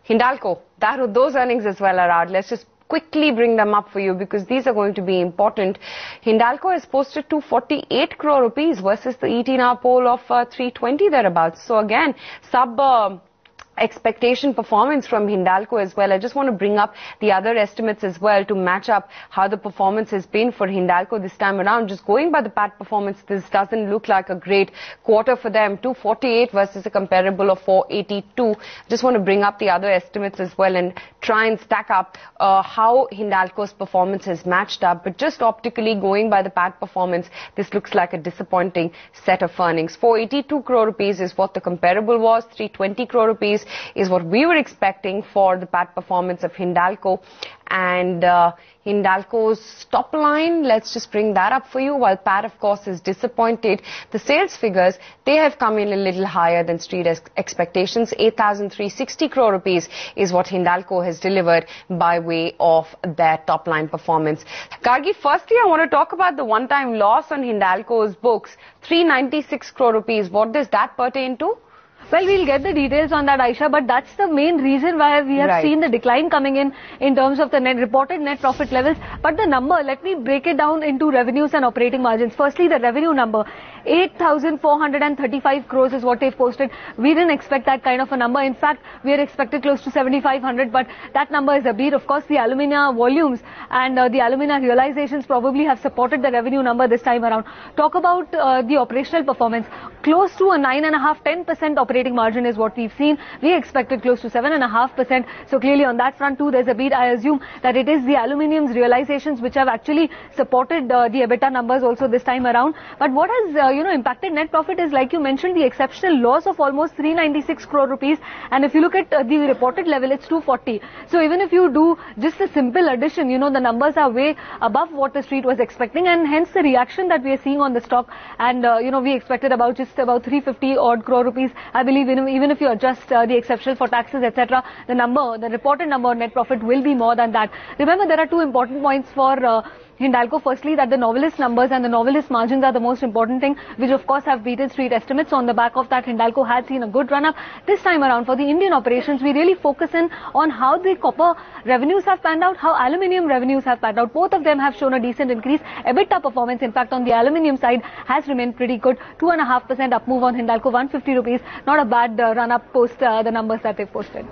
Hindalco, those earnings as well are out. Let's just quickly bring them up for you because these are going to be important. Hindalco has posted 248 crore rupees versus the ET Now poll of 320 thereabouts. So again, expectation performance from Hindalco as well. I just want to bring up the other estimates as well to match up how the performance has been for Hindalco this time around. Just going by the PAT performance, this doesn't look like a great quarter for them. 248 versus a comparable of 482. Just want to bring up the other estimates as well and try and stack up how Hindalco's performance has matched up. But just optically going by the PAT performance, this looks like a disappointing set of earnings. 482 crore rupees is what the comparable was. 320 crore rupees is what we were expecting for the PAT performance of Hindalco. And Hindalco's top line, let's just bring that up for you. While PAT, of course, is disappointed, the sales figures, they have come in a little higher than street expectations. 8,360 crore rupees is what Hindalco has delivered by way of their top line performance. Gargi, firstly, I want to talk about the one-time loss on Hindalco's books. 396 crore rupees. What does that pertain to? Well, we'll get the details on that, Aisha, but that's the main reason why we have seen the decline coming in terms of the reported net profit levels. But the number, let me break it down into revenues and operating margins. Firstly, the revenue number, 8,435 crores is what they've posted. We didn't expect that kind of a number. In fact, we had expected close to 7,500, but that number is a beat. Of course, the alumina volumes and the alumina realizations probably have supported the revenue number this time around. Talk about the operational performance. Close to a 9.5-10% operating margin is what we've seen. We expected close to 7.5%. So clearly on that front too, there's a beat. I assume that it is the aluminium's realizations which have actually supported the EBITDA numbers also this time around. But what has impacted net profit is, like you mentioned, the exceptional loss of almost 396 crore rupees. And if you look at the reported level, it's 240. So even if you do just a simple addition, the numbers are way above what the street was expecting, and hence the reaction that we are seeing on the stock. And we expected about 350 odd crore rupees. I believe even if you adjust the exceptional for taxes, etc., the reported number net profit will be more than that. Remember, there are two important points for Hindalco. Firstly, that the Novelis numbers and the Novelis margins are the most important thing, which of course have beaten street estimates. So on the back of that, Hindalco had seen a good run up. This time around for the Indian operations, we really focus in on how the copper revenues have panned out, how aluminium revenues have panned out. Both of them have shown a decent increase. EBITDA performance, in fact, on the aluminium side has remained pretty good. 2.5% up move on Hindalco, 150 rupees. Not a bad run up post the numbers that they've posted.